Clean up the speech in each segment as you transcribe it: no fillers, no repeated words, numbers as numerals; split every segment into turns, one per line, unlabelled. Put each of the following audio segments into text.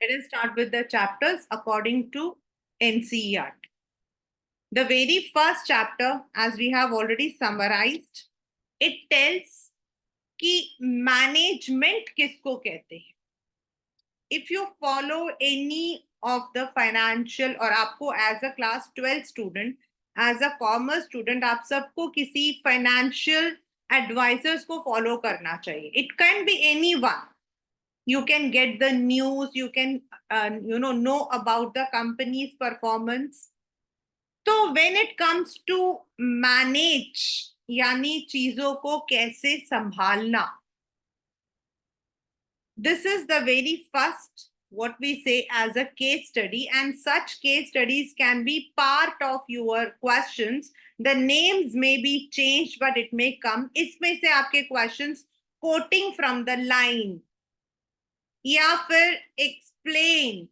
Let us start with the chapters according to NCERT. The very first chapter, as we have already summarized, it tells कि management किसको कहते हैं. If you follow any of the financial और आपको as a class 12 student, as a commerce student, आप सबको किसी financial advisors को follow करना चाहिए. It can be anyone. You can get the news, you can know about the company's performance. So when it comes to manage यानी चीजों को कैसे संभालना, this is the very first what we say as a case study, and such case studies can be part of your questions. The names may be changed but it may come. इसमें से आपके questions quoting from the line या फिर explain,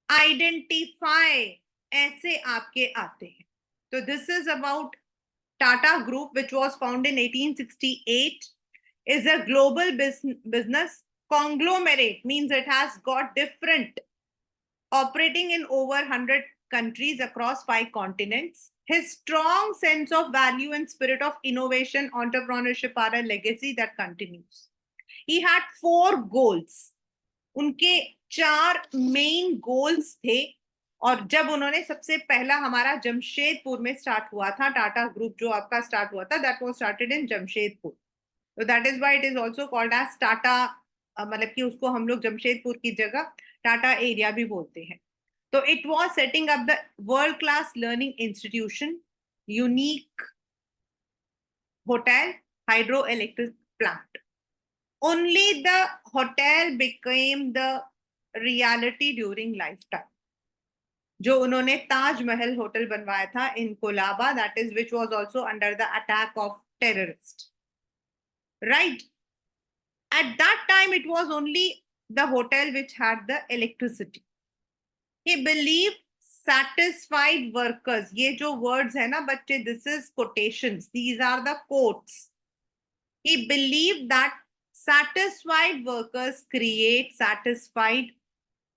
identify, ऐसे आपके आते हैं. So this is about Tata Group, which was founded in 1868, is a global business conglomerate, means it has got different operating in over 100 countries across 5 continents. His strong sense of value and spirit of innovation, entrepreneurship are a legacy that continues. He had 4 goals. उनके 4 main goals थे. और जब उन्होंने सबसे पहला हमारा जमशेदपुर में start हुआ था, टाटा ग्रुप जो आपका स्टार्ट हुआ था, that was started in Jamshedpur. तो that is why it is also called as Tata, मतलब कि उसको हम लोग जमशेदपुर की जगह टाटा एरिया भी बोलते हैं. तो it was setting up the world class learning institution, unique hotel, hydro electric plant. Only the hotel became the reality during lifetime. जो उन्होंने ताज महल होटल बनवाया था in Colaba, that is which was also under the attack of terrorists. Right? At that time, it was only the hotel which had the electricity. He believed satisfied workers. ये जो words है ना बच्चे, this is quotations. These are the quotes. He believed that satisfied workers create satisfied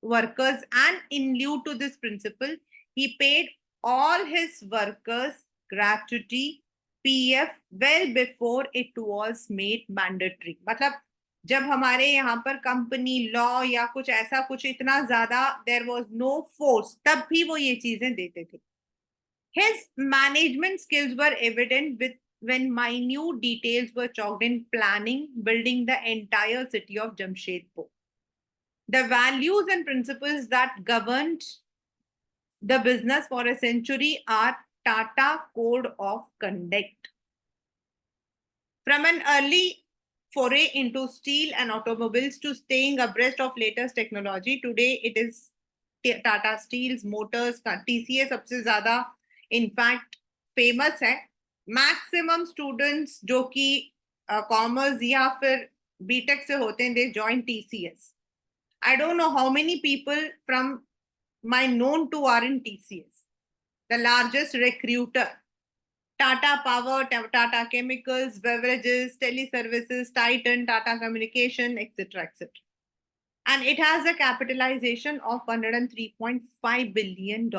workers, and in lieu to this principle, he paid all his workers gratuity, PF, well before it was made mandatory. मतलब जब हमारे यहाँ पर company law या कुछ ऐसा कुछ इतना ज्यादा there was no force, तब भी वो ये चीजें देते थे. His management skills were evident when minute details were chalked in planning, building the entire city of Jamshedpur. The values and principles that governed the business for a century are Tata Code of Conduct. From an early foray into steel and automobiles to staying abreast of latest technology, today it is Tata Steels, Motors, TCS सबसे ज़्यादा in fact famous है. Maximum students जो कि commerce या फिर BTech से होते हैं, they join TCS. I don't know how many people from my known to are in TCS. The largest recruiter. Tata Power, Tata Chemicals, Beverages, Teleservices, Titan, Tata Communication, etc., etc. And it has a capitalization of $103.5 billion.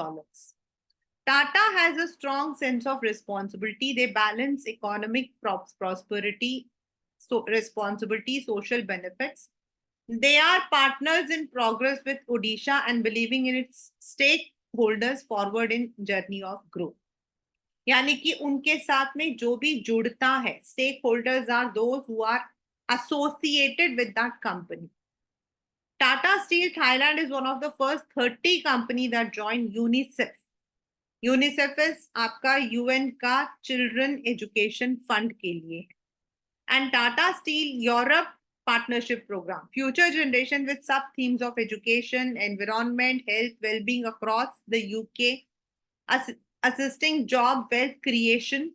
Tata has a strong sense of responsibility. They balance economic prosperity, responsibility, social benefits. They are partners in progress with Odisha and believing in its stakeholders forward in journey of growth. यानी कि उनके साथ में जो भी जुड़ता है, stakeholders are those who are associated with that company. Tata Steel Thailand is one of the first 30 companies that joined UNICEF. UNICEF is आपका UN का चिल्ड्रन एजुकेशन फंड के लिए. And Tata Steel Europe partnership program, future generation with sub themes of education, environment, health, well-being across the UK, assisting job wealth creation.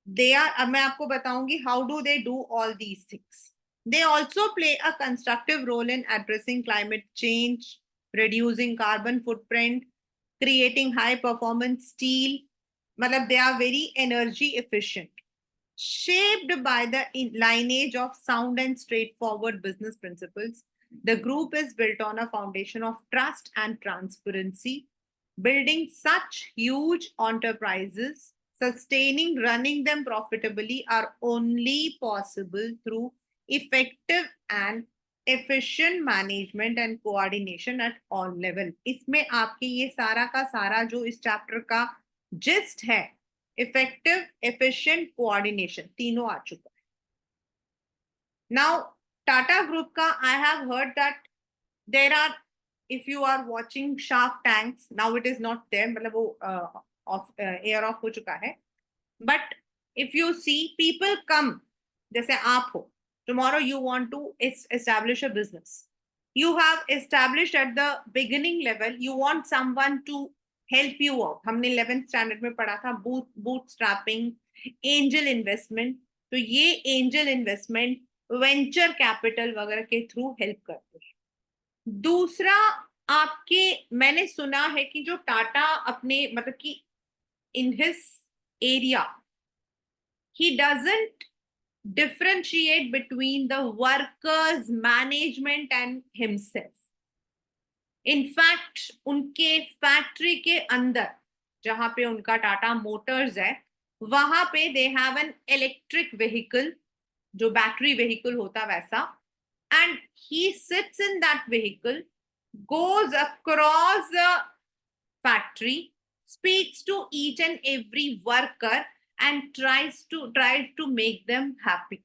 They are, मैं आपको बताऊंगी how do they do all these things. They also play a constructive role in addressing climate change, reducing carbon footprint, creating high performance steel. मतलब they are very energy efficient. Shaped by the lineage of sound and straightforward business principles, The group is built on a foundation of trust and transparency. Building such huge enterprises, sustaining, running them profitably are only possible through effective and efficient management and coordination at all level. इसमें आपके ये सारा का सारा जो इस chapter का gist है, इफेक्टिव, एफिशिएंट, कोऑर्डिनेशन, तीनों आ चुका है. नाउ टाटा ग्रुप का I have heard that there are, if you are watching Shark Tanks, now it is not there, मतलब वो off air off हो चुका है. But if you see people come, जैसे आप हो, tomorrow you want to establish a business. You have established at the beginning level, you want someone to help you out. हमने 11th standard में पढ़ा था bootstrapping, angel investment. तो ये angel investment, venture capital वगैरह के थ्रू हेल्प करते हैं. दूसरा, आपके मैंने सुना है कि जो टाटा अपने मतलब कि in his area he doesn't differentiate between the workers, management and himself. In fact उनके फैक्ट्री के अंदर जहां पे उनका टाटा मोटर्स है, वहां पे they have an electric vehicle, जो बैटरी व्हीकल होता वैसा, and he sits in that vehicle, goes across the factory, speaks to each and every worker and tries to make them happy.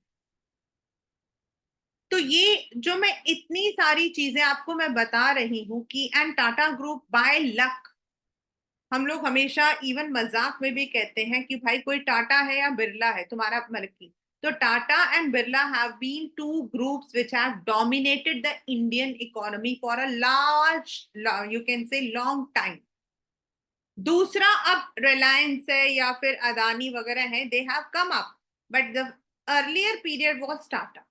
तो ये जो मैं इतनी सारी चीजें आपको मैं बता रही हूं कि and Tata group by luck, हम लोग हमेशा इवन मजाक में भी कहते हैं कि भाई कोई टाटा है या बिरला है तुम्हारा मतलब की. So Tata and Birla have been two groups which have dominated the Indian economy for a you can say long time. दूसरा अब Reliance है या फिर अदानी वगैरह है, they have come up, but the earlier period was Tata.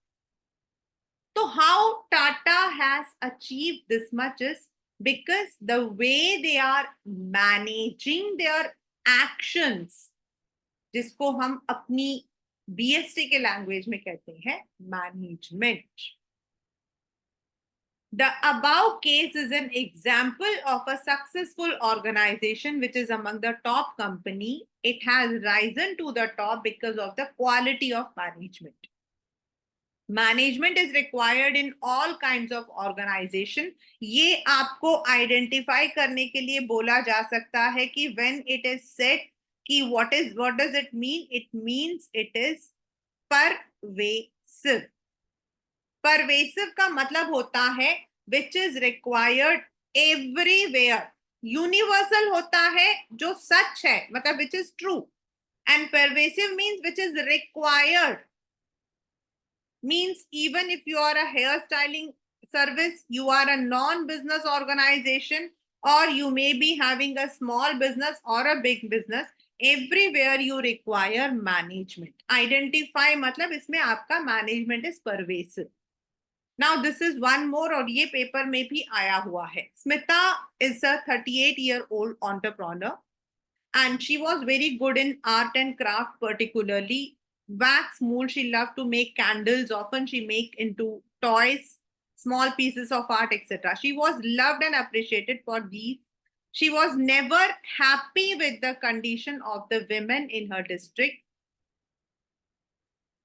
So how Tata has achieved this much is because the way they are managing their actions, जिसको हम अपनी BST के लैंग्वेज में कहते हैं management. The above case is an example of a successful organization which is among the top company. It has risen to the top because of the quality of management. Management is required in all kinds of organization. ये आपको identify करने के लिए बोला जा सकता है कि when it is said कि what does it mean? It means it is pervasive. Pervasive का मतलब होता है which is required everywhere. Universal होता है जो सच है, मतलब which is true. And pervasive means which is required. Means even if you are a hairstyling service, you are a non-business organization, or you may be having a small business or a big business, everywhere you require management. Identify मतलब इसमें आपका management is pervasive. Now this is one more, और ये paper में भी आया हुआ है. Smita is a 38-year-old entrepreneur and she was very good in art and craft, particularly wax mold. She loved to make candles. Often she make into toys, small pieces of art, etc. She was loved and appreciated for these. She was never happy with the condition of the women in her district,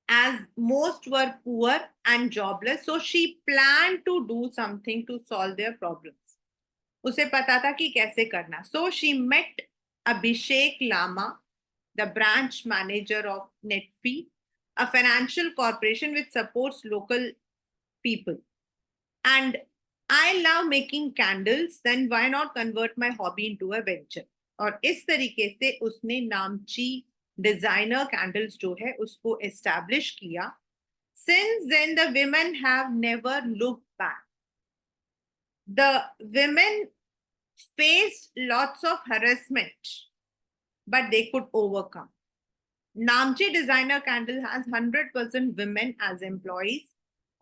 as most were poor and jobless. So she planned to do something to solve their problems. उसे पता था कि कैसे करना. So she met Abhishek Lama, the branch manager of Netfee, a financial corporation which supports local people. And I love making candles, then why not convert my hobby into a venture? और इस तरीके से उसने नामची designer candles जो है उसको establish किया. Since then the women have never looked back. The women faced lots of harassment, but they could overcome. Namchi Designer Candle has 100% women as employees,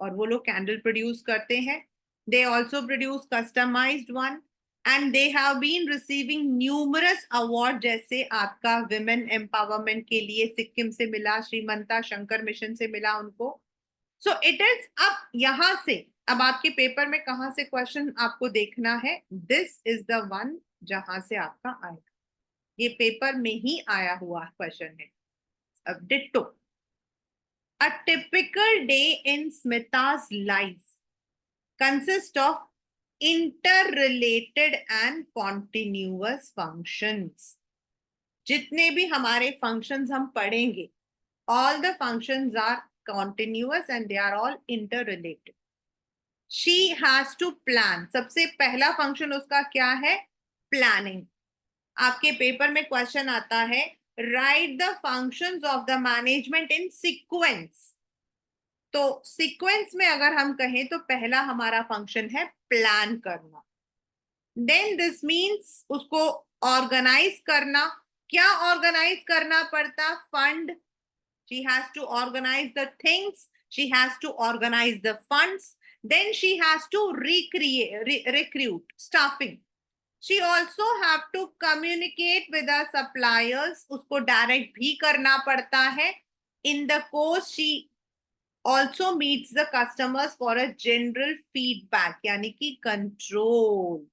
और वो लोग कैंडल प्रोड्यूस करते हैं. They also produce customized one, and they have been receiving numerous awards, जैसे आपका women empowerment के लिए सिक्किम से मिला, श्रीमंता शंकर मिशन से मिला उनको. So it is अब यहाँ से अब आपके पेपर में कहां से क्वेश्चन आपको देखना है, दिस इज द वन जहां से आपका आएगा, ये पेपर में ही आया हुआ क्वेश्चन है। अब ditto, a typical day in Smita's life consists of interrelated and continuous functions। जितने भी हमारे फंक्शंस हम पढ़ेंगे, all the functions are continuous and they are all interrelated। she has to plan, सबसे पहला फंक्शन उसका क्या है, प्लानिंग। आपके पेपर में क्वेश्चन आता है, right the functions of the management in sequence. तो सीक्वेंस में अगर हम कहें तो पहला हमारा फंक्शन है प्लान करना। देन दिस मीन्स उसको ऑर्गेनाइज करना। क्या ऑर्गेनाइज करना पड़ता, fund, she has to organize the things, she has to organize the funds, then she has to recruit staffing, she also have to communicate with the suppliers, उसको direct भी करना पड़ता है। in the course she also meets the customers for a general feedback, यानी कि control.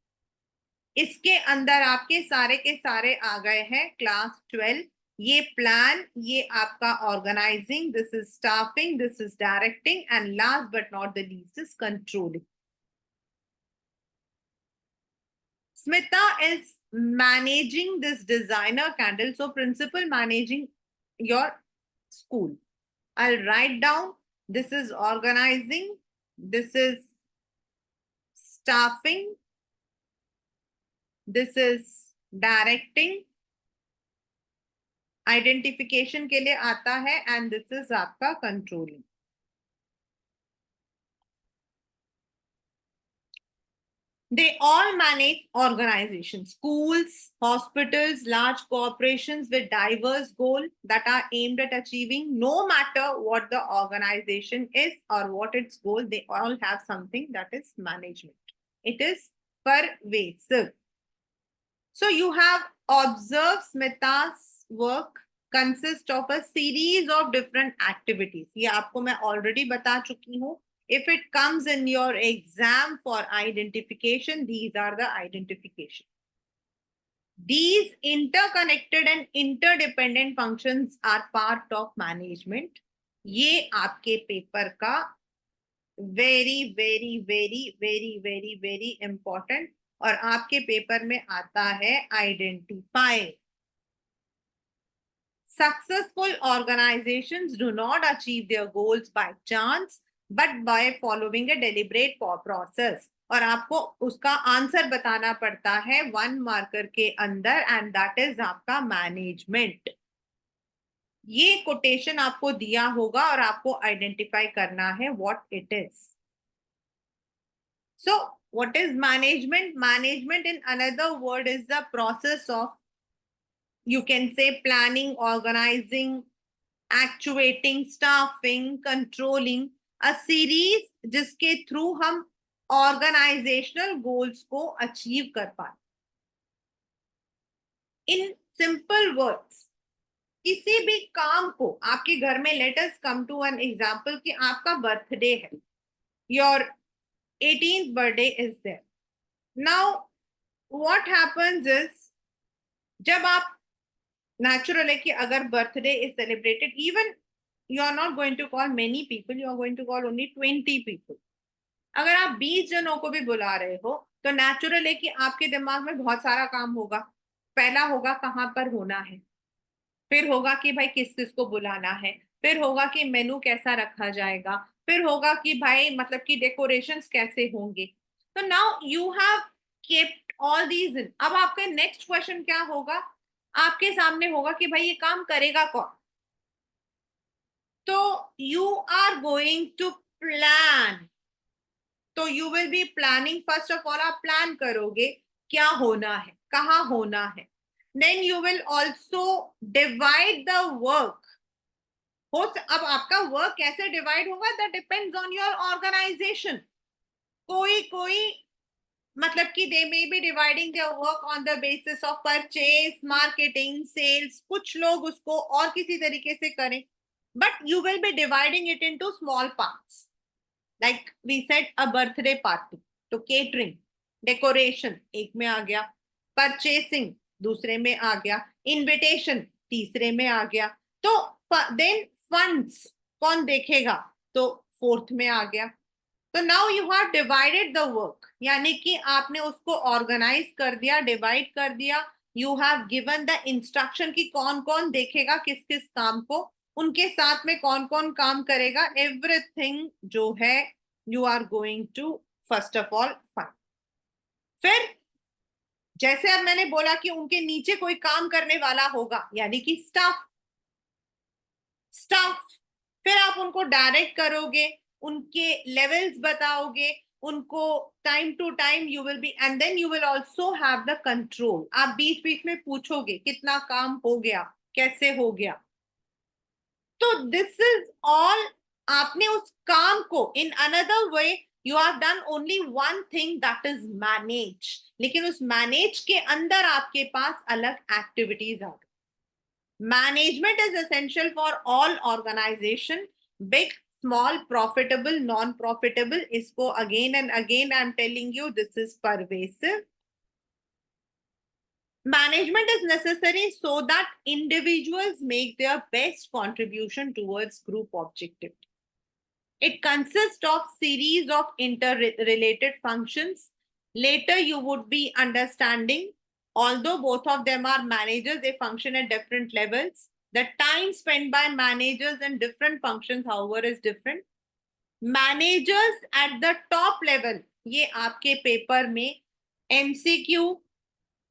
इसके अंदर आपके सारे के सारे आ गए हैं क्लास 12। ये प्लान, ये आपका organising, this is staffing, this is directing and last but not the least is controlling. Smita is managing this designer candle, so principal managing your school। I'll write down, this is organizing, this is staffing, this is directing, identification के लिए आता है and this is आपका controlling. They all manage organizations, schools, hospitals, large corporations with diverse goals that are aimed at achieving, no matter what the organization is or what its goal, they all have something that is management. It is pervasive. So you have observed Smita's work consist of a series of different activities। ये आपको मैं already बता चुकी हूँ। If it comes in your exam for identification, these are the identification। These interconnected and interdependent functions are part of management। ये आपके paper का very very very very very very important, और आपके पेपर में आता है identify. Successful organizations do not achieve their goals by chance, but by following a deliberate process। और आपको उसका आंसर बताना पड़ता है 1 मार्कर के अंदर, एंड दैट इज आपका मैनेजमेंट। ये कोटेशन आपको दिया होगा और आपको आइडेंटिफाई करना है what it is. So what is management? Management in another word is the process of, you can say, planning, organizing, actuating, staffing, controlling, a series जिसके थ्रू हम ऑर्गेनाइजेशनल गोल्स को अचीव कर पाए। इन सिंपल वर्ड्स, किसी भी काम को आपके घर में, let us come to an example कि आपका बर्थडे है, your 18th birthday is there. Now what happens is, जब आप, नेचुरल है कि अगर birthday is celebrated, even you are not going to call many people, you are going to call only 20 people. अगर आप 20 जनों को भी बुला रहे हो तो नेचुरल है कि आपके दिमाग में बहुत सारा काम होगा। पहला होगा कहाँ पर होना है, फिर होगा कि भाई किस किस को बुलाना है, फिर होगा कि मेनू कैसा रखा जाएगा, फिर होगा कि भाई मतलब कि डेकोरेशंस कैसे होंगे। तो now you have kept all these in. अब आपका नेक्स्ट क्वेश्चन क्या होगा, आपके सामने होगा कि भाई ये काम करेगा कौन। तो you are going to plan, तो you will be planning. First of all आप प्लान करोगे क्या होना है, कहाँ होना है। Then you will also divide the work. हो, अब आपका वर्क कैसे डिवाइड होगा, that depends on your organisation. कोई कोई मतलब कि they may be dividing their work on the basis of purchase, marketing, sales. कुछ लोग उसको और किसी तरीके से करें, but you will be dividing it into small parts. Like we set a birthday party, तो केटरिंग, डेकोरेशन एक में आ गया, परचेसिंग दूसरे में आ गया, इनविटेशन तीसरे में आ गया, तो देन फंड्स कौन देखेगा, तो फोर्थ में आ गया। तो now you have divided the work, यानी कि आपने उसको ऑर्गेनाइज कर दिया, डिवाइड कर दिया। You have given the instruction कि कौन कौन देखेगा किस किस काम को, उनके साथ में कौन कौन काम करेगा, एवरीथिंग जो है you are going to first of all find. फिर जैसे अब मैंने बोला कि उनके नीचे कोई काम करने वाला होगा, यानी कि स्टाफ, स्टाफ फिर आप उनको डायरेक्ट करोगे, उनके लेवल्स बताओगे, उनको time to time you will be, and then you will also have the control. आप बीच बीच में पूछोगे कितना काम हो गया, कैसे हो गया। तो दिस इज ऑल, आपने उस काम को in another way you have done only one thing, that is manage, लेकिन उस मैनेज के अंदर आपके पास अलग एक्टिविटीज आ गई। Management is essential for all organization, big, small, profitable, non-profitable. इसको again and again I'm telling you, this is pervasive. Management is necessary so that individuals make their best contribution towards group objective. It consists of series of interrelated functions. Later you would be understanding, although both of them are managers, they function at different levels. The time spent by managers in different functions, however, is different. Managers at the top level, ये आपके paper में MCQ,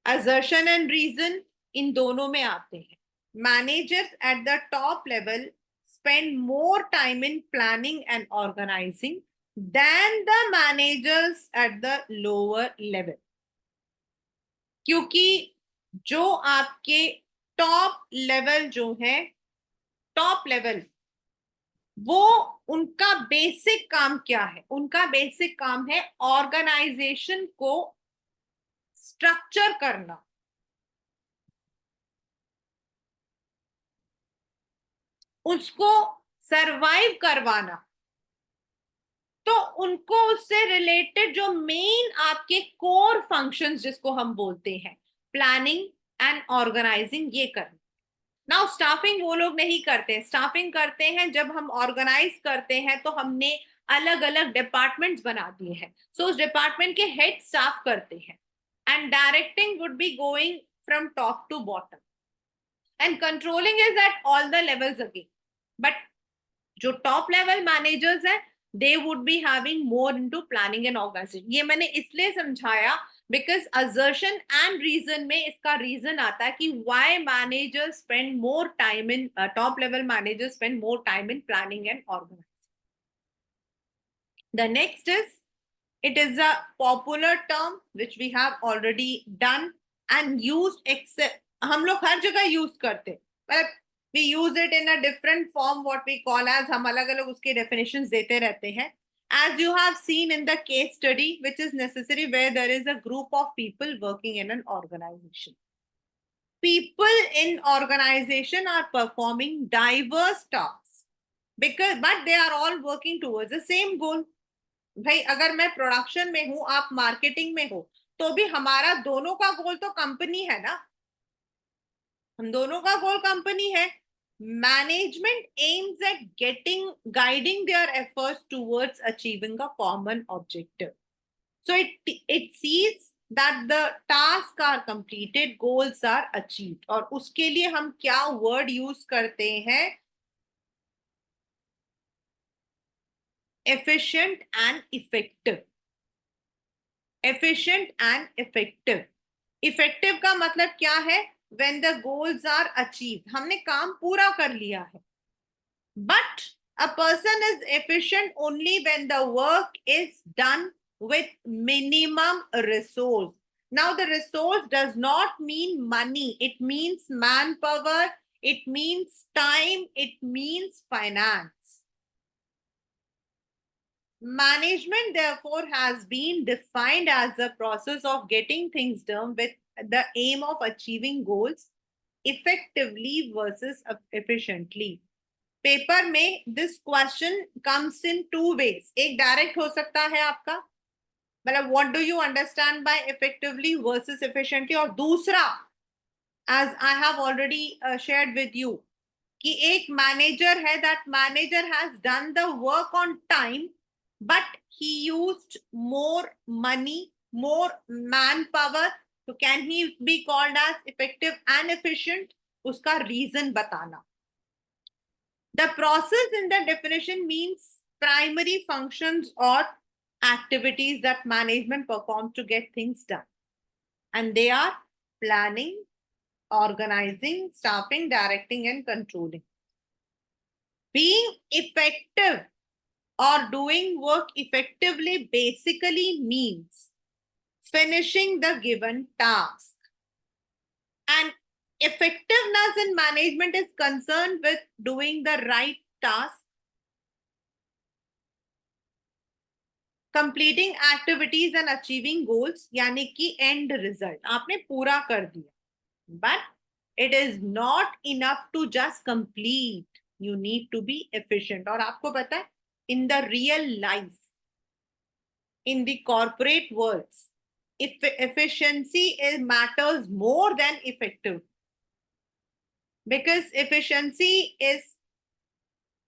assertion and reason इन दोनों में आते हैं. Managers at the top level spend more time in planning and organizing than the managers at the lower level. क्योंकि जो आपके टॉप लेवल जो है, टॉप लेवल, वो उनका बेसिक काम क्या है? उनका बेसिक काम है ऑर्गेनाइजेशन को स्ट्रक्चर करना, उसको सरवाइव करवाना। तो उनको उससे रिलेटेड जो मेन आपके कोर फंक्शंस जिसको हम बोलते हैं, प्लानिंग एंड ऑर्गेनाइजिंग, ये करना। नाउ स्टाफिंग वो लोग नहीं करते, स्टाफिंग करते हैं जब हम ऑर्गेनाइज करते हैं तो हमने अलग अलग डिपार्टमेंट्स बना दिए हैं, सो उस डिपार्टमेंट के हेड स्टाफ करते हैं, and directing would be going from top to bottom and controlling is at all the levels again. But जो टॉप लेवल मैनेजर्स हैं, they would be having more into planning and organization. ये मैंने इसलिए समझाया because assertion and reason में इसका reason आता है कि why managers spend more time in top level managers spend more time in planning and organizing. The next is, it is a popular term which we have already done and used, except हम लोग हर जगह use करते हैं, मतलब we use it in a different form, what we call as, हम अलग अलग उसके definitions देते रहते हैं. As you have seen in the case study, which is necessary where there is a group of people working in an organization. People in organization are performing diverse tasks but they are all working towards the same goal. भाई अगर मैं production में हूं, आप marketing में हो, तो भी हमारा दोनों का गोल तो कंपनी है ना, हम दोनों का गोल कंपनी है. Management aims at guiding their efforts towards achieving a common objective. So it sees that the tasks are completed, goals are achieved. और उसके लिए हम क्या word use करते हैं? Efficient and effective. Efficient and effective. Effective का मतलब क्या है? When the goals are achieved, हमने काम पूरा कर लिया है. But a person is efficient only when the work is done with minimum resource. Now the resource does not mean money, it means manpower, it means time, it means finance. Management therefore has been defined as the process of getting things done with the aim of achieving goals effectively versus efficiently. Paper में this question comes in two ways. एक direct हो सकता है आपका, मतलब what do you understand by effectively versus efficiently, और दूसरा as I have already shared with you कि एक मैनेजर है, that manager has done the work on time but he used more money, more man power, तो can he be called as effective and efficient? उसका reason बताना. The process in the definition means primary functions or activities that management performs to get things done. And they are planning, organizing, staffing, directing, and controlling. Being effective or doing work effectively basically means finishing the given task. And effectiveness in management is concerned with doing the right task, completing activities and achieving goals, यानी कि end result आपने पूरा कर दिया. But it is not enough to just complete, you need to be efficient. और आपको पता है in the real life, in the corporate world, efficiency is matters more than effective, because efficiency is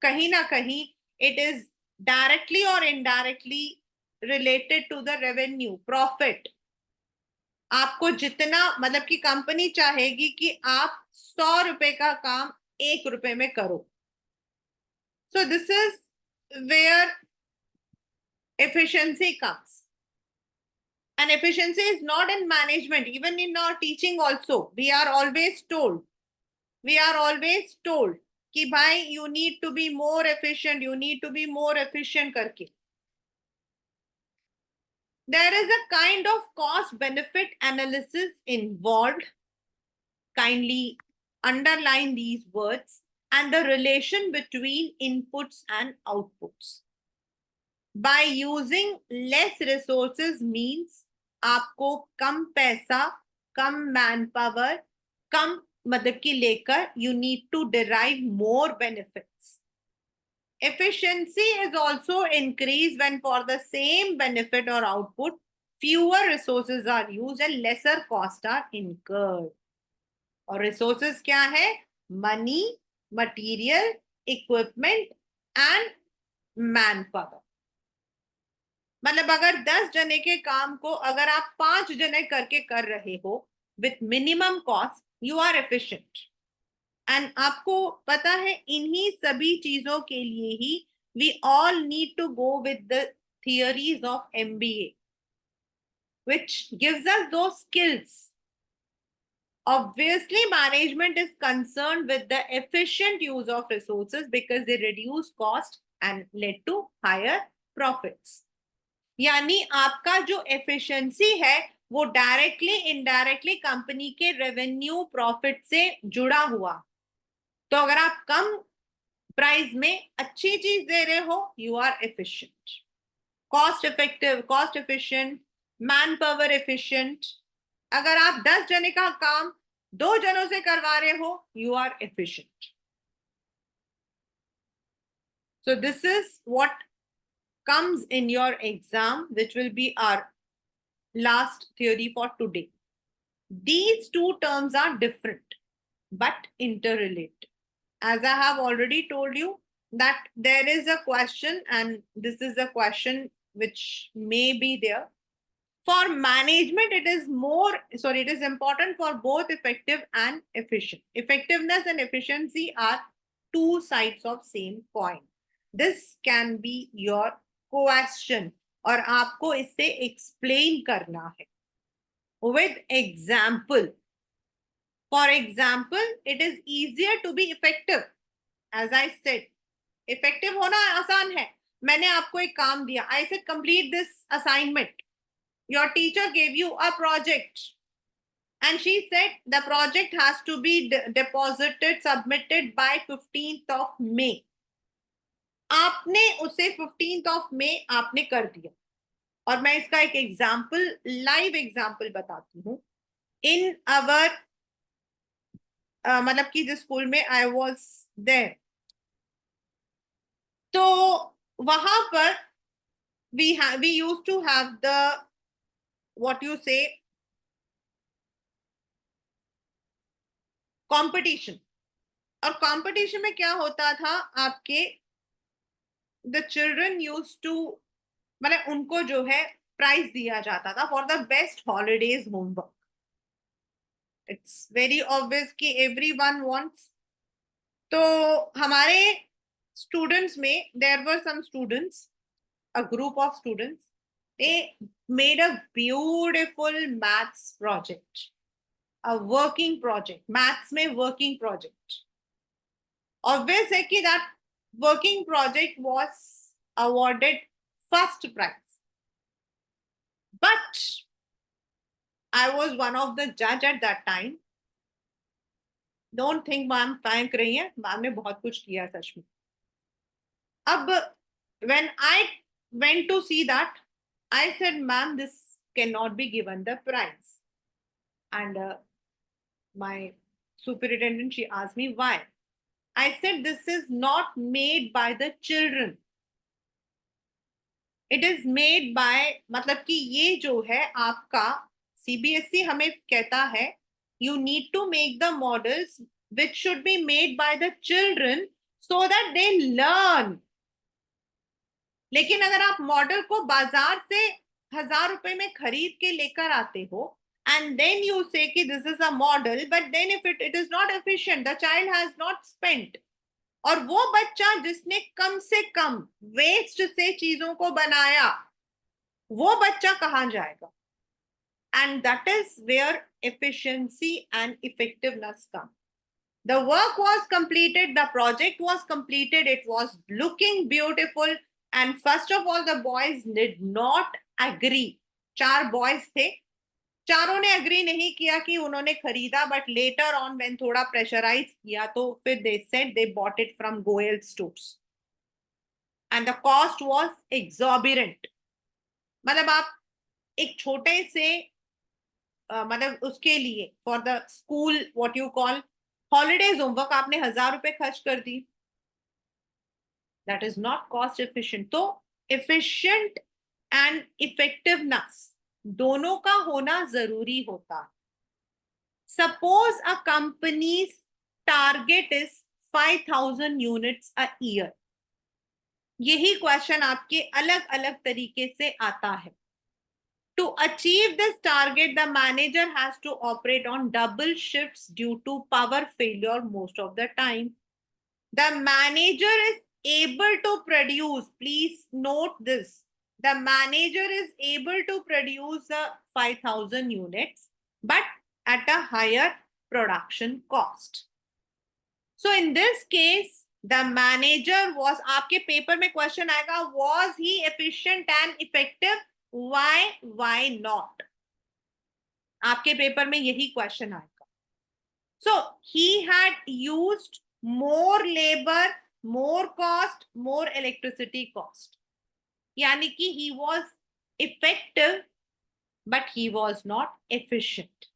kahin na kahin, it is directly or indirectly related to the revenue profit. आपको जितना, मतलब कि company चाहेगी कि आप 100 रुपए का काम 1 रुपए में करो. So this is where efficiency comes. And efficiency is not in management, even in our teaching also we are always told कि भाई you need to be more efficient, you need to be more efficient करके. There is a kind of cost benefit analysis involved. Kindly underline these words and the relation between inputs and outputs. By using less resources means आपको कम पैसा, कम man power, कम मतलब कि लेकर you need to derive more benefits. Efficiency is also increased when for the same benefit or output fewer resources are used and lesser costs are incurred. और resources क्या है? Money, material, equipment and manpower. मतलब अगर 10 जने के काम को अगर आप 5 जने करके कर रहे हो with minimum cost, you are efficient. And आपको पता है इन्हीं सभी चीजों के लिए ही we all need to go with the theories of MBA, which gives us those skills. Obviously management is concerned with the efficient use of resources because they reduce cost and lead to higher profits. यानी आपका जो efficiency है वो directly indirectly company के revenue profit से जुड़ा हुआ. तो अगर आप कम प्राइस में अच्छी चीज दे रहे हो, you are efficient. Cost effective, cost efficient, man power efficient. अगर आप 10 जने का काम 2 जनों से करवा रहे हो, you are efficient. So this is what comes in your exam, which will be our last theory for today. These two terms are different but interrelated. As I have already told you that there is a question, and this is a question which may be there. For management, it is important for both effective and efficient. Effectiveness and efficiency are two sides of same coin. This can be your question और आपको इसे explain करना है with example. For example, it is easier to be effective. As I said, effective होना आसान है. मैंने आपको एक काम दिया. I said complete this assignment. Your teacher gave you a project. And she said the project has to be deposited, submitted by 15th of May. आपने उसे 15th of May आपने कर दिया. और मैं इसका एक एग्जाम्पल, लाइव एग्जाम्पल बताती हूँ. इन अवर मतलब कि जिस स्कूल में आई वॉज देयर, तो वहां पर we used to have the what you say competition. और कंपटीशन में क्या होता था आपके, द चिल्ड्रन यूज टू, मतलब उनको जो है प्राइज दिया जाता था for the best holidays homework. It's very obvious कि एवरीवन वांट्स. तो हमारे स्टूडेंट्स में there were some students, a group of students, they made a beautiful maths project, a working project, maths में working project. Obvious है कि that working project was awarded first prize, but I was one of the judge at that time. Don't think ma'am thank रही है, ma'am ने बहुत कुछ किया सच में. अब when I went to see that, I said, ma'am, this cannot be given the prize. And my superintendent, she asked me why. I said, this is not made by the children. It is made by, मतलब कि ये जो है आपका CBSE हमें कहता है, you need to make the models which should be made by the children so that they learn. लेकिन अगर आप मॉडल को बाजार से 1000 रुपए में खरीद के लेकर आते हो, and then you say कि this is a model, but then if it is not efficient, the child has not spent. और वो बच्चा जिसने कम से कम वेस्ट से चीजों को बनाया, वो बच्चा कहाँ जाएगा? And that is where efficiency and effectiveness come. The work was completed, the project was completed, it was looking beautiful, and first of all the boys did not agree. 4 boys थे, चारों ने अग्री नहीं किया कि उन्होंने खरीदा, but later on when थोड़ा pressurise किया तो फिर they said they bought it from Goyal stores and the cost was exorbitant. मतलब आप एक छोटे से मतलब उसके लिए for the school what you call holidays homework आपने 1000 रुपए खर्च कर दी. That is not cost efficient. तो एफिशिएंट एंड इफेक्टिवनेस दोनों का होना जरूरी होता. Suppose a company's target is 5000 units a year. यही क्वेश्चन आपके अलग अलग तरीके से आता है. To achieve this target, the manager has to operate on double shifts due to power failure most of the time. The manager is able to produce, please note this, the manager is able to produce the 5000 units, but at a higher production cost. So in this case, the manager was, आपके paper में question आएगा, was he efficient and effective? Why not? आपके paper में यही question आएगा. So he had used more labor, more cost, more electricity cost. यानी कि he was effective, but he was not efficient.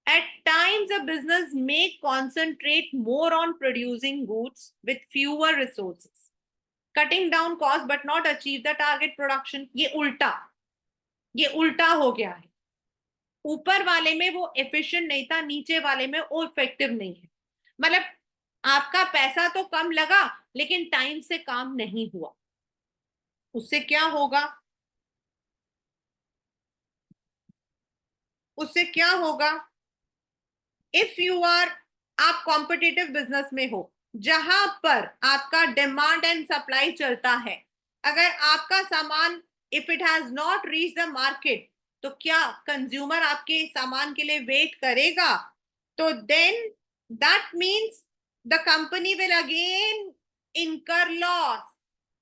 At times, a business may concentrate more on producing goods with fewer resources, cutting down costs but not achieve the target production. ये उल्टा हो गया है. ऊपर वाले में वो एफिशिएंट नहीं था, नीचे वाले में वो इफेक्टिव नहीं है. मतलब आपका पैसा तो कम लगा लेकिन टाइम से काम नहीं हुआ. उससे क्या होगा? उससे क्या होगा? इफ यू आर, आप कॉम्पिटिटिव बिजनेस में हो जहां पर आपका डिमांड एंड सप्लाई चलता है, अगर आपका सामान if it has not reach the market, तो क्या कंज्यूमर आपके सामान के लिए वेट करेगा? तो then that means the company will again incur loss.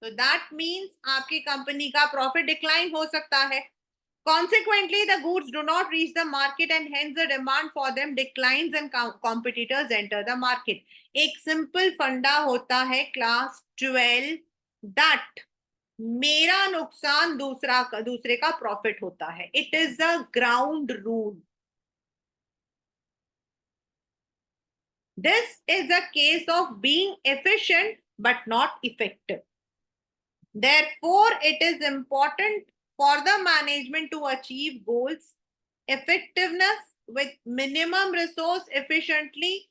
तो दैट मीन्स आपकी कंपनी का प्रॉफिट डिक्लाइन हो सकता है. Consequently, the goods do not reach the market and hence the demand for them declines and competitors enter the market. एक simple फंडा होता है क्लास 12 that मेरा नुकसान दूसरे का प्रॉफिट होता है. It is a ground rule. This is a case of being efficient but not effective. Therefore, it is important for the management to achieve goals, effectiveness with minimum resource efficiently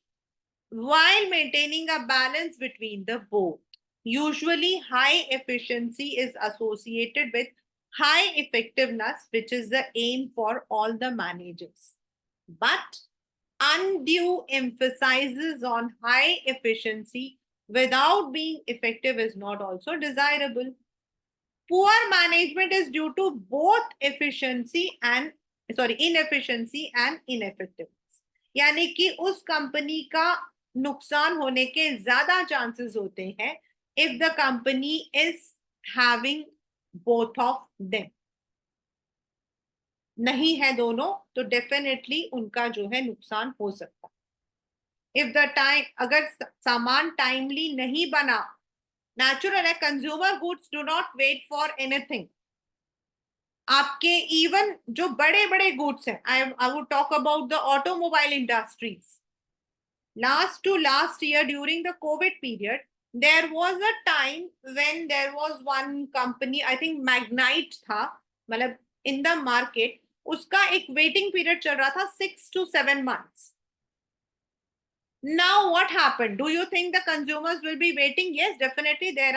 while maintaining a balance between the both. Usually, high efficiency is associated with high effectiveness, which is the aim for all the managers. But undue emphasis on high efficiency without being effective is not also desirable. Poor management is due to both inefficiency and ineffectiveness. यानी कि उस company का नुकसान होने के ज्यादा chances होते हैं if the company is having both of them. नहीं है दोनों तो डेफिनेटली उनका जो है नुकसान हो सकता है. इफ द टाइम अगर सामान टाइमली नहीं बना, नेचुरल है, consumer goods do not wait for anything. आपके इवन जो बड़े बड़े गुड्स हैं, I would talk about the automobile industries. Last to last year during the Covid period there was a time when there was one company, I think Magnite था, मतलब in the market, उसका एक waiting period चल रहा था 6 to 7 months. Now what happened? Do you think the consumers will be waiting? Yes, definitely there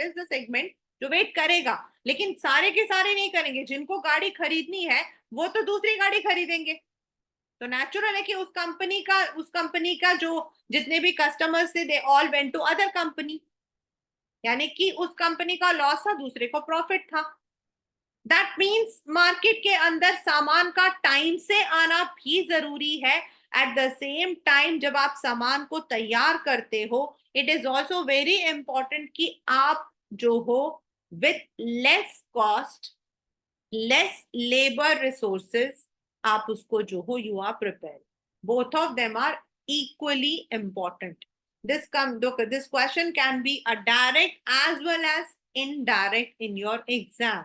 is the segment जो wait करेगा, लेकिन सारे के सारे नहीं करेंगे. जिनको गाड़ी खरीदनी है वो तो दूसरी गाड़ी खरीदेंगे. तो नेचुरल है कि उस कंपनी का जो जितने भी कस्टमर्स थे, they all went to other company. यानी कि उस कंपनी का लॉस था, दूसरे को प्रॉफिट था. दैट मीन्स मार्केट के अंदर सामान का टाइम से आना भी जरूरी है. एट द सेम टाइम जब आप सामान को तैयार करते हो, it is also very important कि आप जो हो with less cost, less labour resources, आप उसको जो हो you are prepare. Both of them are equally important. This question can be a direct as well as indirect in your exam.